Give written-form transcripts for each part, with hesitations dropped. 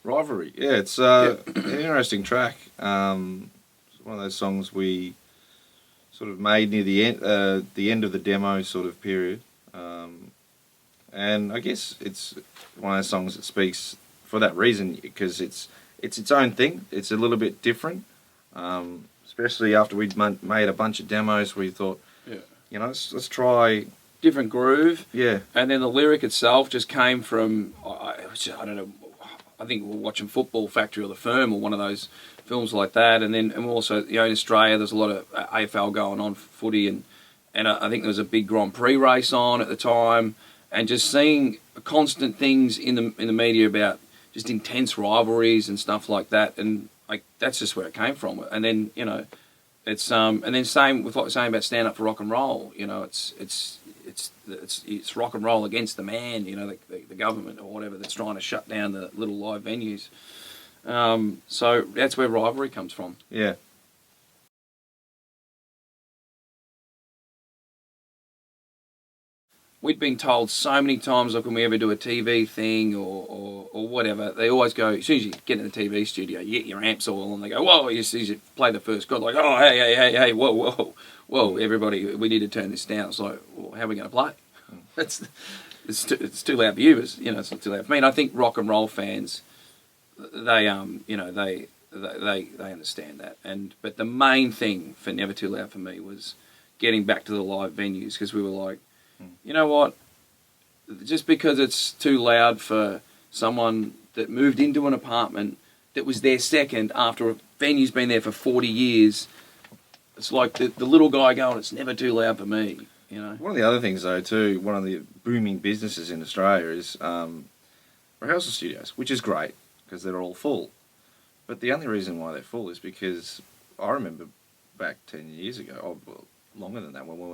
Rivalry. Yeah, it's an interesting track. It's one of those songs we sort of made near the end of the demo sort of period. And I guess it's one of those songs that speaks for that reason, because it's its own thing. It's a little bit different. Especially after we'd made a bunch of demos, we thought, you know, let's try different groove. Yeah. And then the lyric itself just came from, I don't know, I think we were watching Football Factory or The Firm or one of those films like that. And also, you know, in Australia, there's a lot of AFL going on for footy, and I think there was a big Grand Prix race on at the time, and just seeing constant things in the media about just intense rivalries and stuff like that, and like that's just where it came from. And then, you know, it's and then same with what we're saying about Stand Up for Rock and Roll. You know, it's rock and roll against the man. You know, the government or whatever that's trying to shut down the little live venues. So that's where rivalry comes from. Yeah. We'd been told so many times, like when we ever do a TV thing or whatever, they always go, as soon as you get in the TV studio, you get your amps all, and they go, whoa, as soon as you play the first chord, like, oh, hey, whoa, everybody, we need to turn this down. It's like, well, how are we going to play? It's too loud for you, you know, it's not too loud for me. And I think rock and roll fans, they you know, they understand that. But the main thing for Never Too Loud for me was getting back to the live venues, because we were like, you know what, just because it's too loud for someone that moved into an apartment that was their second after a venue's been there for 40 years, it's like the little guy going, it's never too loud for me, you know. One of the other things, though, too, one of the booming businesses in Australia is rehearsal studios, which is great because they're all full. But the only reason why they're full is because I remember back 10 years ago, or well, longer than that, when we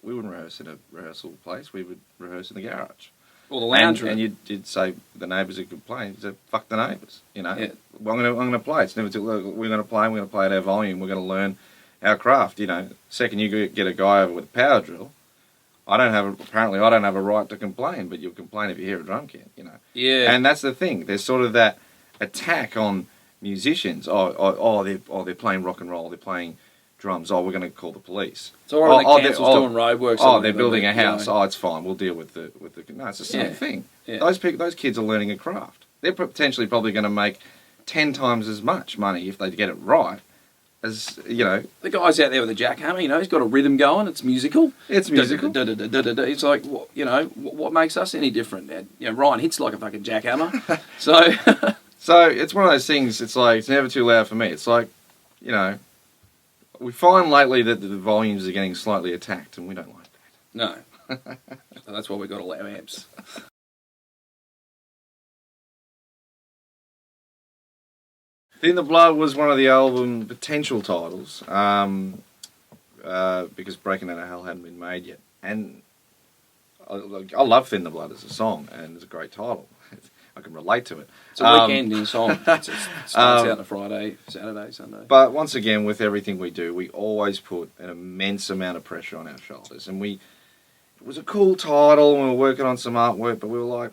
wouldn't rehearse in a rehearsal place, we would rehearse in the garage. Or the lounge room. And you'd say, the neighbours would complain, you'd say, fuck the neighbours, you know. Yeah. Well, I'm going to play. It's never too loud. We're going to play at our volume, we're going to learn our craft, you know. Second you get a guy over with a power drill, apparently I don't have a right to complain, but you'll complain if you hear a drum kit, you know. Yeah. And that's the thing, there's sort of that attack on musicians. They're playing rock and roll, they're playing drums, we're going to call the police. So what are the councils doing roadworks? They're building a house. You know. It's fine. We'll deal with the. No, it's the same thing. Yeah. Those kids are learning a craft. They're potentially probably going to make 10 times as much money if they get it right. As you know, the guy's out there with a jackhammer. You know, he's got a rhythm going. It's musical. It's musical. It's like, you know, what makes us any different? You know, Ryan hits like a fucking jackhammer. So, so it's one of those things. It's like it's never too loud for me. It's like, you know. We find lately that the volumes are getting slightly attacked, and we don't like that. No. So that's why we got all our amps. Thin the Blood was one of the album potential titles, because Breaking Out of Hell hadn't been made yet. And I love Thin the Blood as a song, and it's a great title. I can relate to it. It's a weekend song. It starts out on a Friday, Saturday, Sunday. But once again, with everything we do, we always put an immense amount of pressure on our shoulders. And it was a cool title, and we were working on some artwork, but we were like,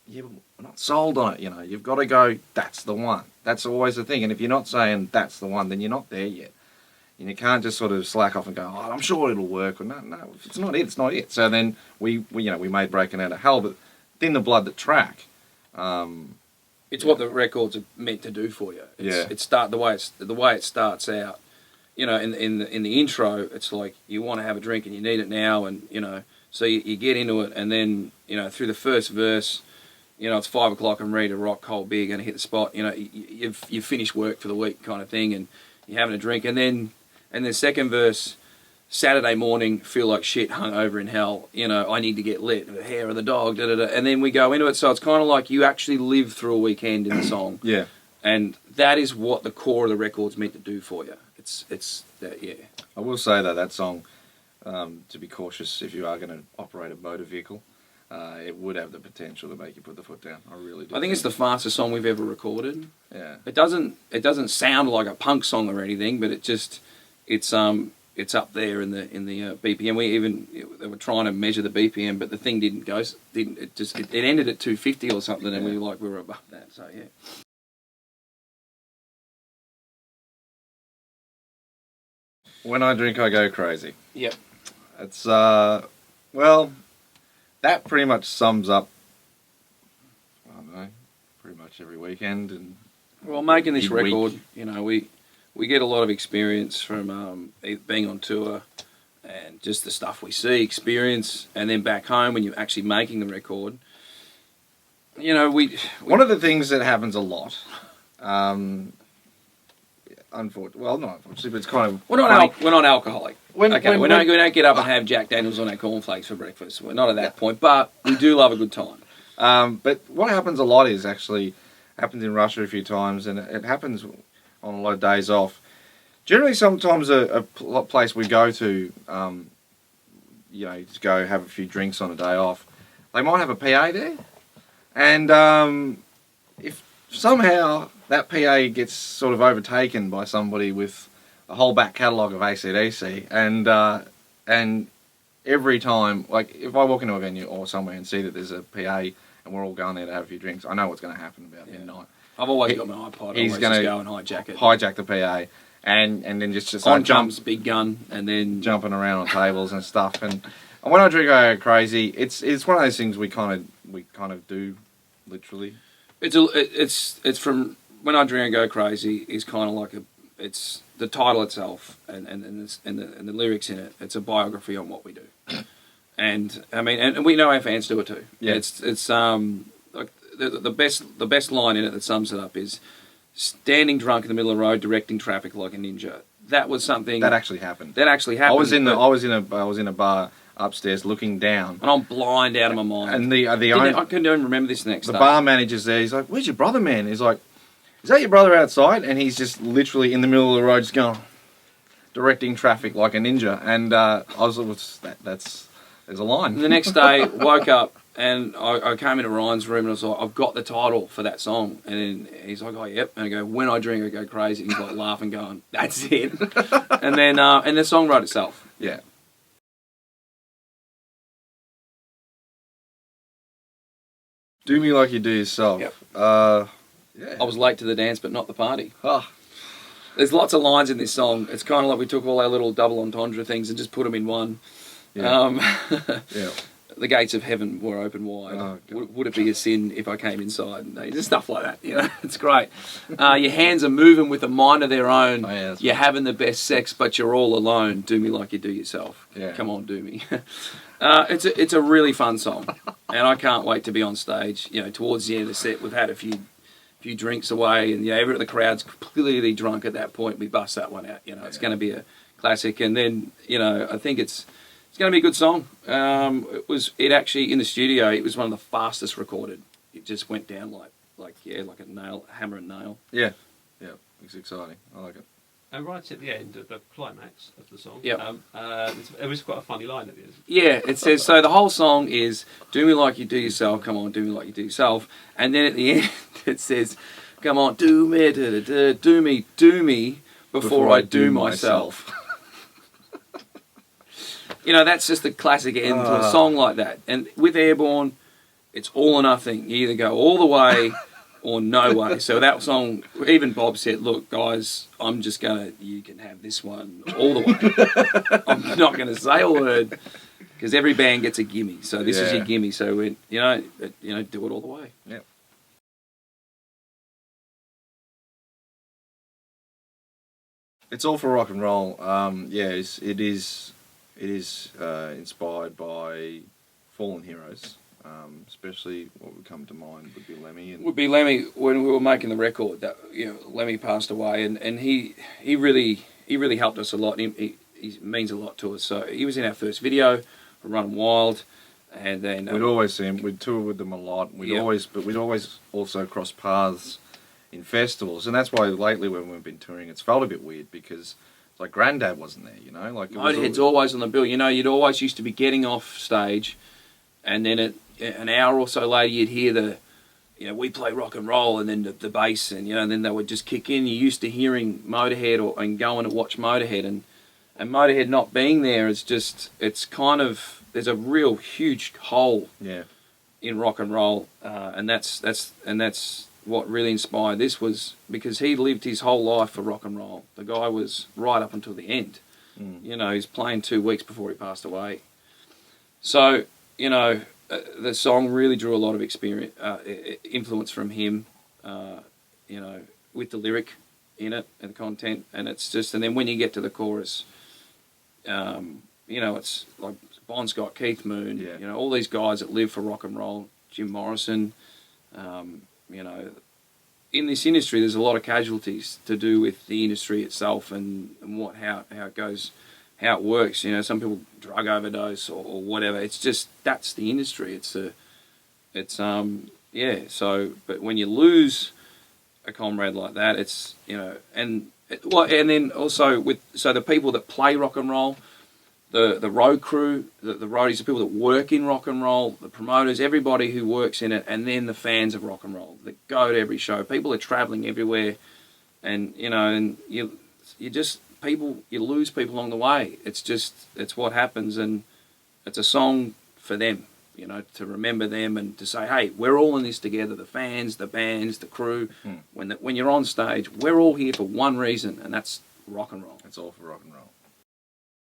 yeah, but we're not sold on it, you know. You've got to go, that's the one. That's always the thing. And if you're not saying that's the one, then you're not there yet. And you can't just sort of slack off and go, I'm sure it'll work. Or no, if it's not it, it's not it. So then we made Breaking Out of Hell, but Thin the Blood, the track. It's what the records are meant to do for you. It's the way it starts out. You know, in the intro, it's like you want to have a drink and you need it now, and you know, so you get into it, and then you know through the first verse, you know it's 5 o'clock and ready to rock, cold beer, going to hit the spot. You know, you've finished work for the week, kind of thing, and you're having a drink, and then second verse. Saturday morning, feel like shit, hungover in hell. You know, I need to get lit. The hair of the dog, and then we go into it. So it's kind of like you actually live through a weekend in the song. Yeah. And that is what the core of the record's meant to do for you. It's that, yeah. I will say though, that song, to be cautious if you are going to operate a motor vehicle, it would have the potential to make you put the foot down. I really do. I think it's the fastest song we've ever recorded. Yeah. It doesn't sound like a punk song or anything, but it's it's up there in the BPM. They were trying to measure the BPM, but the thing didn't go. It ended at 250 or something, and we were above that. So yeah. When I drink, I go crazy. Yep. It's well, that pretty much sums up, I don't know, pretty much every weekend. And well, making this record, week. you know, we get a lot of experience from being on tour and just the stuff we see, experience, and then back home when you're actually making the record. You know, one of the things that happens a lot, unfortunately, well, not unfortunately, but it's kind of we're not alcoholic. We don't get up and have Jack Daniels on our cornflakes for breakfast. We're not at that point, but we do love a good time. But what happens a lot is actually happens in Russia a few times, and it happens on a lot of days off. Generally, sometimes a place we go to, you know, just go have a few drinks on a day off, they might have a PA there, and if somehow that PA gets sort of overtaken by somebody with a whole back catalogue of AC/DC, and every time, like if I walk into a venue or somewhere and see that there's a PA and we're all going there to have a few drinks, I know what's going to happen about midnight. I've always got my iPod. He's going to go and hijack it. Hijack the PA, and then just on jumps big gun, and then jumping around on tables and stuff. And when I drink, I go crazy. It's one of those things we kind of do, literally. It's from when I drink, I go crazy. Is kind of like it's the title itself and the lyrics in it. It's a biography on what we do, and I mean, and we know our fans do it too. Yeah. It's like the best line in it that sums it up is standing drunk in the middle of the road directing traffic like a ninja. That was something that actually happened. I was in a bar upstairs looking down, and I'm blind out of my mind. And I couldn't even remember this next. The bar manager's there. He's like, "Where's your brother, man?" He's like, "Is that your brother outside?" And he's just literally in the middle of the road, just going, directing traffic like a ninja. And I was there's a line. And the next day, woke up and I came into Ryan's room and I was like, I've got the title for that song. And then he's like, oh, yep. And I go, when I drink, I go crazy. And he's like laughing, going, that's it. And then and the song wrote itself. Yeah. Do Me Like You Do Yourself. Yep. Yeah. I was late to the dance, but not the party. Oh. There's lots of lines in this song. It's kind of like we took all our little double entendre things and just put them in one. Yeah. Yeah. The gates of heaven were open wide. Oh, would it be a sin if I came inside? No, just stuff like that. You know, it's great. Your hands are moving with a mind of their own. Oh, yeah, you're having the best sex, but you're all alone. Do me like you do yourself. Yeah. Come on, do me. It's a really fun song, and I can't wait to be on stage. You know, towards the end of the set, we've had a few drinks away, and the crowd's completely drunk at that point. We bust that one out. You know, it's going to be a classic, and then I think it's going to be a good song. It actually in the studio. It was one of the fastest recorded. It just went down like a nail, hammer and nail. Yeah, yeah, it's exciting. I like it. And right at the end of the climax of the song, yep. It was quite a funny line at the end. Yeah, it says, so the whole song is, do me like you do yourself, come on, do me like you do yourself. And then at the end, it says, come on, do me, do me, before I do myself. That's just a classic end to a song like that. And with Airborne, it's all or nothing. You either go all the way or no way. So that song, even Bob said, look, guys, you can have this one all the way. I'm not going to say a word because every band gets a gimme. So this is your gimme. So, do it all the way. Yep. It's all for rock and roll. It is inspired by fallen heroes. Especially what would come to mind would be Lemmy. Would be Lemmy when we were making the record. That Lemmy passed away, and he really helped us a lot. He means a lot to us. So he was in our first video, Run Wild, and then we'd always see him. We'd tour with them a lot. We'd always also cross paths in festivals, and that's why lately when we've been touring, it's felt a bit weird because like Grandad wasn't there. Like Motorhead's always on the bill. You'd always used to be getting off stage, and then an hour or so later you'd hear we play rock and roll, and then the bass, and then they would just kick in. You're used to hearing Motorhead and going to watch Motorhead, and And Motorhead not being there is just, it's kind of, there's a real huge hole in rock and roll, and that's what really inspired this, was because he lived his whole life for rock and roll. The guy was right up until the end. You know, he's playing 2 weeks before he passed away. So, you know, the song really drew a lot of influence from him, you know, with the lyric in it and the content, and it's just, and then when you get to the chorus, you know, it's like Bon Scott, Keith Moon, you know, all these guys that live for rock and roll, Jim Morrison, you know, in this industry there's a lot of casualties to do with the industry itself and how it goes, how it works. You know, some people drug overdose or whatever. It's just, that's the industry. Yeah. So, but when you lose a comrade like that, it's, you know, and then also so the people that play rock and roll, the road crew, the roadies, the people that work in rock and roll, the promoters, everybody who works in it, and then the fans of rock and roll that go to every show. People are travelling everywhere, and you know, and you lose people along the way. It's what happens, and it's a song for them, you know, to remember them and to say, hey, we're all in this together. The fans, the bands, the crew. When you're on stage, we're all here for one reason, and that's rock and roll. It's all for rock and roll.